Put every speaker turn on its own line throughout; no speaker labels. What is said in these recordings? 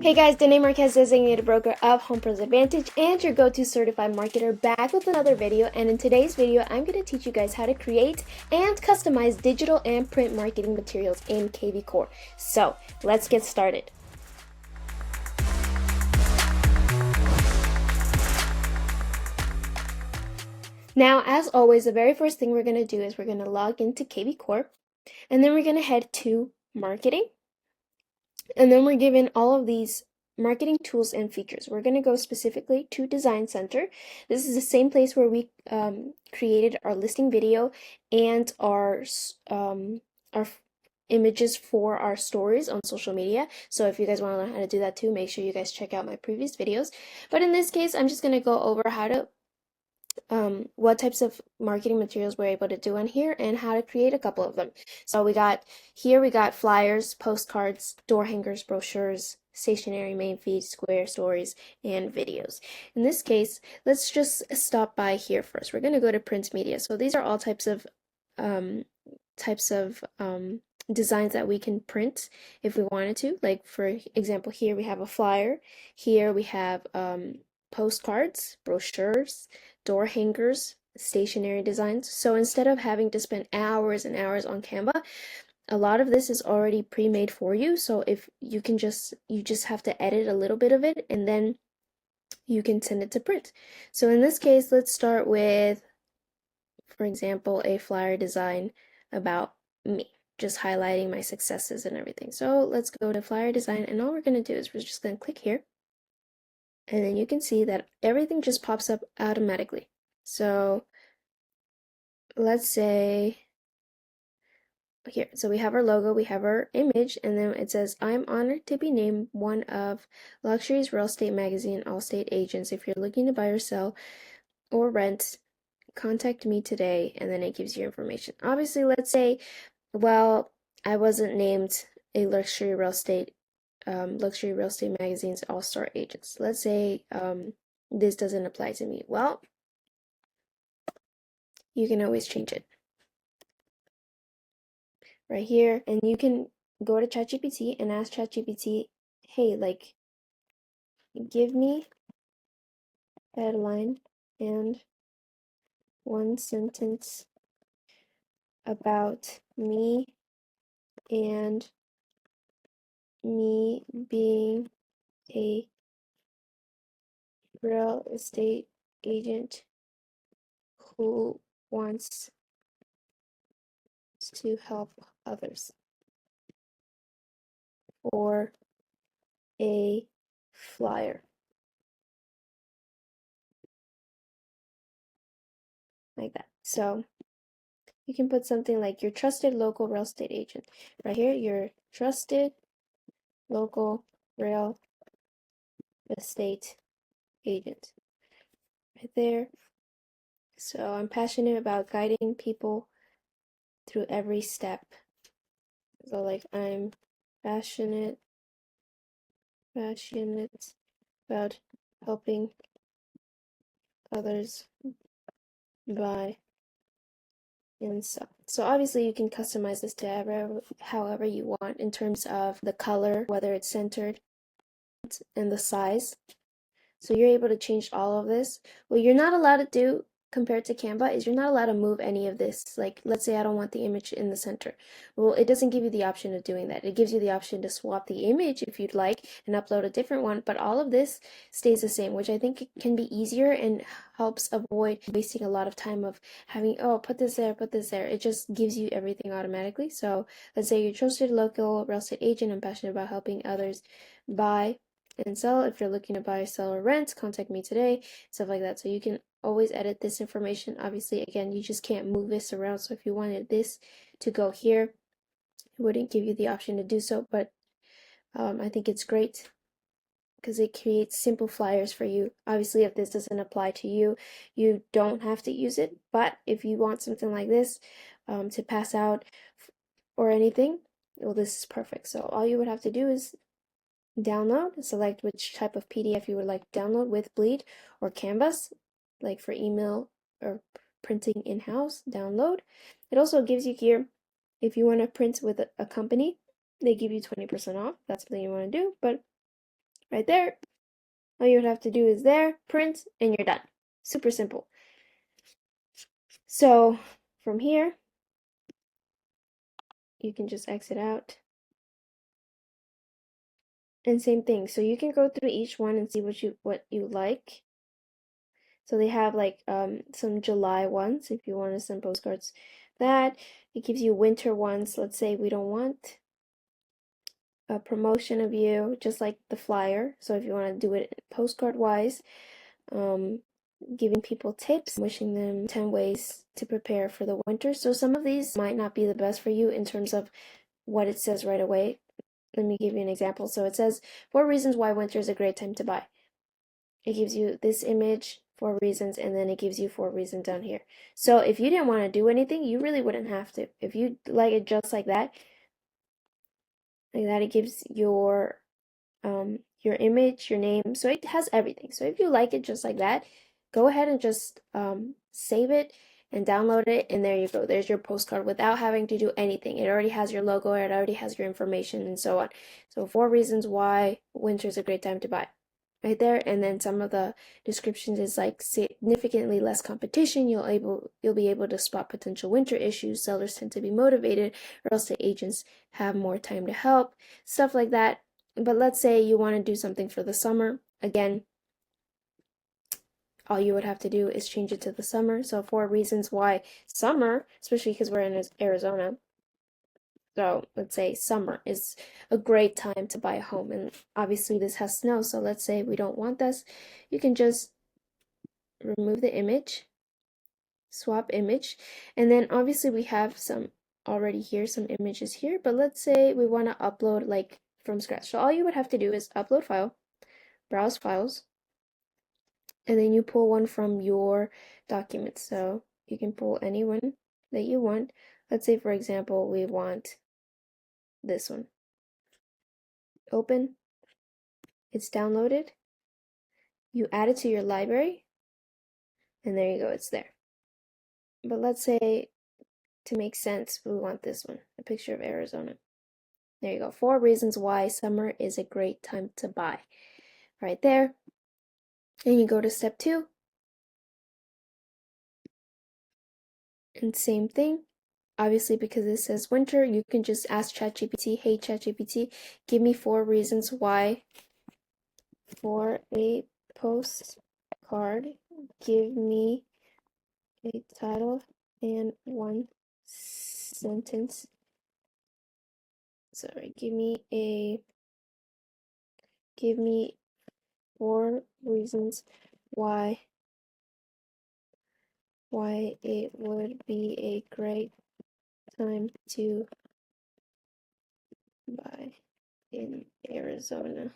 Hey guys, Danae Marquez, designated broker of Home Pros Advantage and your go-to certified marketer, back with another video. And in today's video, I'm going to teach you guys how to create and customize digital and print marketing materials in KV Core. So let's get started. Now, as always, the very first thing we're going to do is we're going to log into KV Core, and then we're going to head to marketing. And then we're given all of these marketing tools and features. We're going to go specifically to Design Center. This is the same place where we created our listing video and our images for our stories on social media. So if you guys want to learn how to do that too, make sure you guys check out my previous videos. But in this case, I'm just going to go over how to what types of marketing materials we're able to do on here and how to create a couple of them. So we got flyers, postcards, door hangers, brochures, stationery, main feed, square stories, and videos. In this case, let's just stop by here first. We're going to go to print media. So these are all types of designs that we can print if we wanted to. Like for example, here we have a flyer. Here we have postcards, brochures, door hangers, stationery designs. So instead of having to spend hours and hours on Canva, a lot of this is already pre-made for you. So if you just have to edit a little bit of it and then you can send it to print. So in this case, let's start with, for example, a flyer design about me, just highlighting my successes and everything. So let's go to flyer design, and all we're going to do is we're just going to click here. And then you can see that everything just pops up automatically. So let's say here, so we have our logo, we have our image, and then it says, I'm honored to be named one of Luxury's Real Estate Magazine All-State Agents. If you're looking to buy or sell or rent, contact me today. And then it gives you information. Obviously, let's say, well, I wasn't named a Luxury Real Estate Magazine's All-Star Agents. Let's say this doesn't apply to me. Well, you can always change it right here, and you can go to ChatGPT and ask ChatGPT, hey, like, give me headline and one sentence about me and me being a real estate agent who wants to help others, or a flyer, like that. So you can put something like your trusted local real estate agent right here, your trusted local real estate agent right there. So I'm passionate about guiding people through every step. So like, I'm passionate about helping others buy and sell. So obviously you can customize this to however you want in terms of the color, whether it's centered, and the size. So you're able to change all of this. What you're not allowed to do compared to Canva is you're not allowed to move any of this. Like, let's say I don't want the image in the center. Well, it doesn't give you the option of doing that. It gives you the option to swap the image if you'd like and upload a different one, but all of this stays the same, which I think can be easier and helps avoid wasting a lot of time of having, oh, put this there, put this there. It just gives you everything automatically. So let's say you're trusted local real estate agent and passionate about helping others buy and sell. If you're looking to buy, sell, or rent, contact me today, stuff like that. So you can always edit this information. Obviously, again, you just can't move this around. So if you wanted this to go here, it wouldn't give you the option to do so. But I think it's great because it creates simple flyers for you. Obviously, if this doesn't apply to you, you don't have to use it. But if you want something like this to pass out or anything, well, this is perfect. So all you would have to do is download, select which type of PDF you would like to download with Bleed or Canvas, like for email or printing in-house, download. It also gives you here, if you want to print with a company, they give you 20% off. That's something you want to do, but right there. All you would have to do is there, print, and you're done. Super simple. So from here, you can just exit out. And same thing. So you can go through each one and see what you like. So they have like some July ones if you want to send postcards. That it gives you winter ones. Let's say we don't want a promotion of you, just like the flyer. So if you want to do it postcard wise, um, giving people tips, wishing them 10 ways to prepare for the winter. So some of these might not be the best for you in terms of what it says right away. Let me give you an example. So it says 4 reasons why winter is a great time to buy. It gives you this image, 4 reasons, and then it gives you 4 reasons down here. So if you didn't want to do anything, you really wouldn't have to. If you like it just like that, it gives your image, your name, so it has everything. So if you like it just like that, go ahead and just save it and download it, and there you go. There's your postcard without having to do anything. It already has your logo, it already has your information, and so on. So 4 reasons why winter is a great time to buy. Right there, and then some of the descriptions is like significantly less competition. You'll be able to spot potential winter issues. Sellers tend to be motivated, or else the agents have more time to help. Stuff like that. But let's say you want to do something for the summer. Again, all you would have to do is change it to the summer. So 4 reasons why summer, especially because we're in Arizona. So let's say summer is a great time to buy a home. And obviously this has snow. So let's say we don't want this. You can just remove the image, swap image. And then obviously we have some already here, some images here. But let's say we want to upload like from scratch. So all you would have to do is upload file, browse files, and then you pull one from your documents. So you can pull any one that you want. Let's say, for example, we want this one. Open. It's downloaded. You add it to your library, and there you go, it's there. But let's say, to make sense, we want this one, a picture of Arizona. There you go. 4 reasons why summer is a great time to buy. Right there. And you go to step 2. And same thing. Obviously, because it says winter, you can just ask ChatGPT, hey ChatGPT, give me 4 reasons why for a postcard. Give me a title and 1 sentence. Sorry, give me 4 reasons why it would be a great time to buy in Arizona.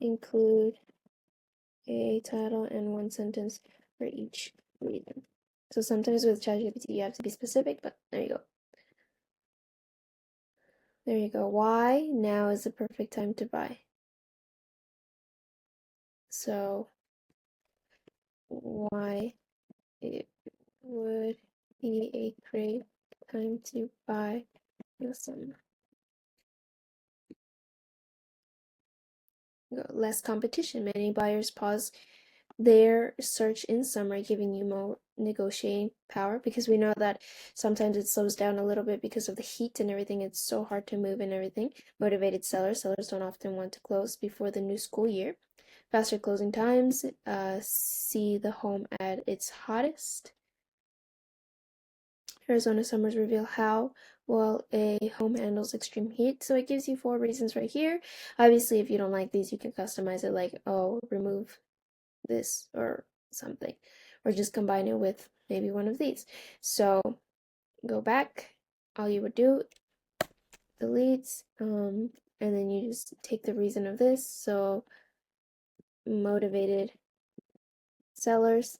Include a title and 1 sentence for each reason. So sometimes with ChatGPT you have to be specific, but there you go. There you go. Why now is the perfect time to buy? So why it would be a great time to buy this summer. Less competition. Many buyers pause their search in summer, giving you more negotiating power, because we know that sometimes it slows down a little bit because of the heat and everything. It's so hard to move and everything. Motivated sellers don't often want to close before the new school year. Faster closing times, see the home at its hottest. Arizona summers reveal how well a home handles extreme heat. So it gives you 4 reasons right here. Obviously, if you don't like these, you can customize it like, oh, remove this or something, or just combine it with maybe one of these. So go back, all you would do, delete, and then you just take the reason of this. So motivated sellers,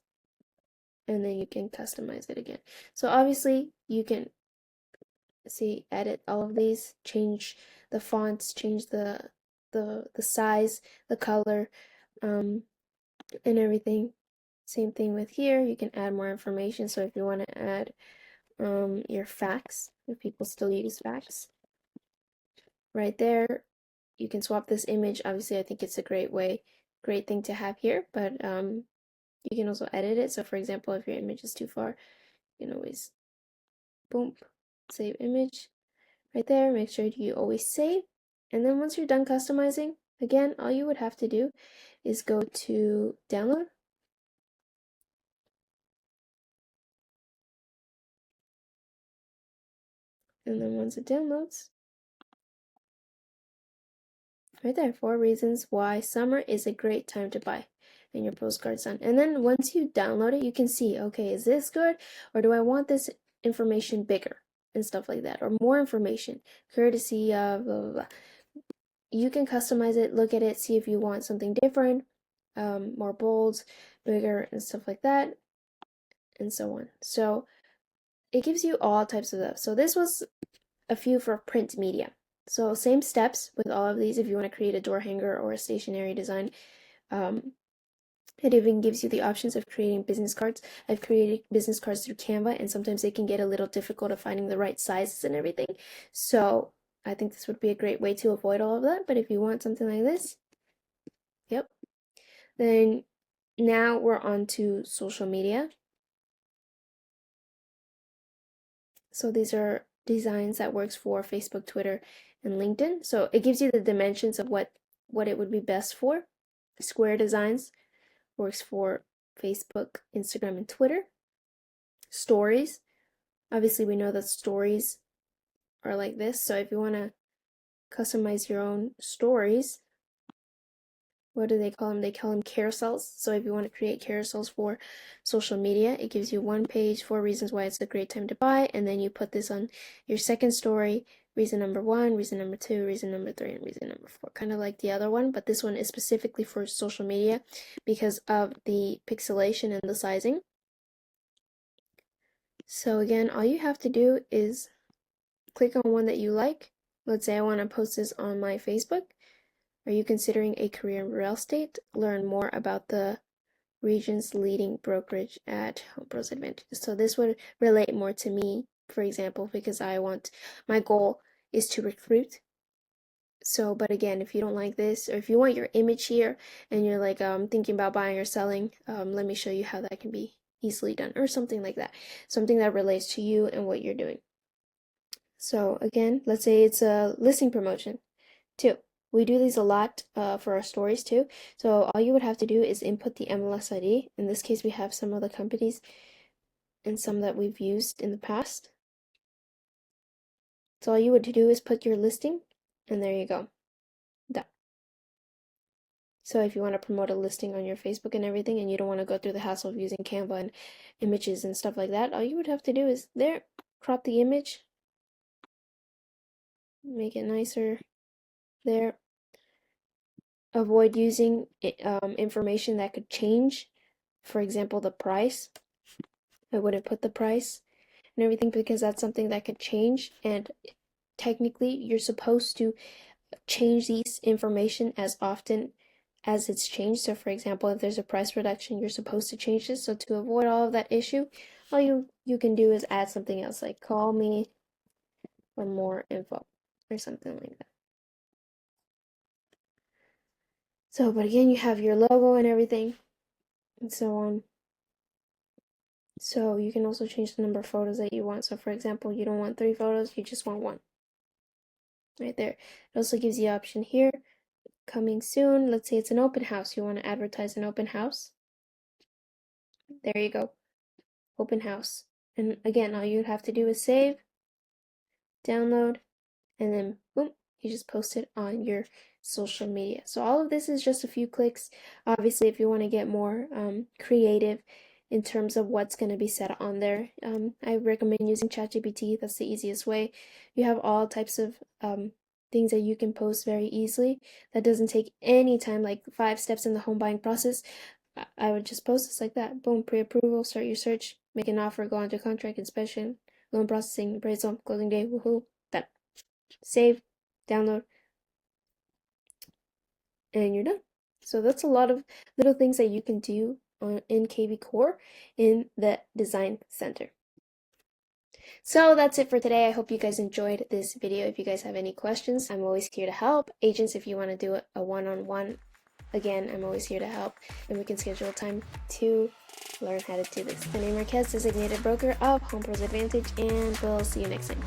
and then you can customize it again. So obviously you can see, edit all of these, change the fonts, change the size, the color, and everything. Same thing with here, you can add more information. So if you want to add your fax, if people still use fax. Right there, you can swap this image. Obviously, I think it's a great thing to have here, but you can also edit it. So for example, if your image is too far, you can always, boom, save image. Right there, make sure you always save. And then once you're done customizing, again, all you would have to do is go to download. And then once it downloads, right there, 4 reasons why summer is a great time to buy. And your postcard's done. And then once you download it, you can see, okay, is this good? Or do I want this information bigger? And stuff like that. Or more information, courtesy of blah, blah, blah. You can customize it, look at it, see if you want something different, more bold, bigger, and stuff like that, and so on. So it gives you all types of stuff. So this was a few for print media. So same steps with all of these if you want to create a door hanger or a stationery design. It even gives you the options of creating business cards. I've created business cards through Canva, and sometimes they can get a little difficult of finding the right sizes and everything. So I think this would be a great way to avoid all of that. But if you want something like this, yep. Then now we're on to social media. So these are designs that works for Facebook, Twitter, and LinkedIn. So it gives you the dimensions of what it would be best for. Square designs works for Facebook, Instagram, and Twitter. Stories. Obviously, we know that stories are like this. So if you want to customize your own stories, what do they call them? They call them carousels. So if you want to create carousels for social media, it gives you 1 page, 4 reasons why it's a great time to buy, and then you put this on your second story, reason number 1, reason number 2, reason number 3, and reason number 4, kind of like the other one, but this one is specifically for social media because of the pixelation and the sizing. So again, all you have to do is click on one that you like. Let's say I want to post this on my Facebook. Are you considering a career in real estate? Learn more about the region's leading brokerage at Home Pros Advantages. So this would relate more to me, for example, because my goal is to recruit. So, but again, if you don't like this, or if you want your image here and you're like thinking about buying or selling, let me show you how that can be easily done, or something like that. Something that relates to you and what you're doing. So again, let's say it's a listing promotion too. We do these a lot for our stories too. So all you would have to do is input the MLS ID. In this case, we have some of the companies and some that we've used in the past. So all you would do is put your listing, and there you go. Done. So if you want to promote a listing on your Facebook and everything, and you don't want to go through the hassle of using Canva and images and stuff like that, all you would have to do is there, crop the image, make it nicer there. Avoid using information that could change. For example, the price. I wouldn't put the price and everything because that's something that could change, and technically you're supposed to change these information as often as it's changed. So for example, if there's a price reduction, you're supposed to change this. So to avoid all of that issue, all you can do is add something else, like call me for more info or something like that. So, but again, you have your logo and everything and so on. So you can also change the number of photos that you want. So for example, you don't want 3 photos, you just want 1. Right there. It also gives you the option here, coming soon. Let's say it's an open house. You want to advertise an open house. There you go. Open house. And again, all you have to do is save, download, and then boom, you just post it on your social media. So all of this is just a few clicks. Obviously, if you want to get more creative in terms of what's going to be set on there, I recommend using ChatGPT. That's the easiest way. You have all types of things that you can post very easily. That doesn't take any time, like 5 steps in the home buying process. I would just post this like that. Boom, pre-approval, start your search, make an offer, go on to contract, inspection, loan processing, appraisal, closing day, woohoo, done. Save, download, and you're done. So that's a lot of little things that you can do in KV Core in the Design Center. So that's it for today. I hope you guys enjoyed this video. If you guys have any questions, I'm always here to help. Agents, if you want to do a one-on-one, again, I'm always here to help, and we can schedule a time to learn how to do this. Danae Marquez, designated broker of Home Pros Advantage, and we'll see you next time.